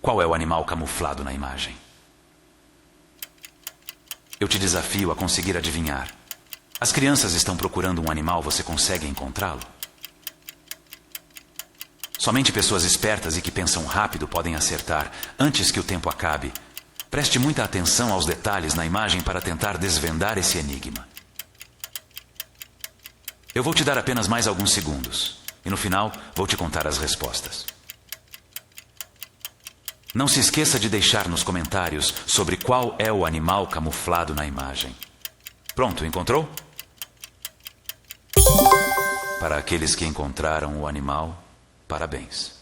Qual é o animal camuflado na imagem? Eu te desafio a conseguir adivinhar. As crianças estão procurando um animal, você consegue encontrá-lo? Somente pessoas espertas e que pensam rápido podem acertar antes que o tempo acabe. Preste muita atenção aos detalhes na imagem para tentar desvendar esse enigma. Eu vou te dar apenas mais alguns segundos e no final vou te contar as respostas. Não se esqueça de deixar nos comentários sobre qual é o animal camuflado na imagem. Pronto, encontrou? Para aqueles que encontraram o animal, parabéns.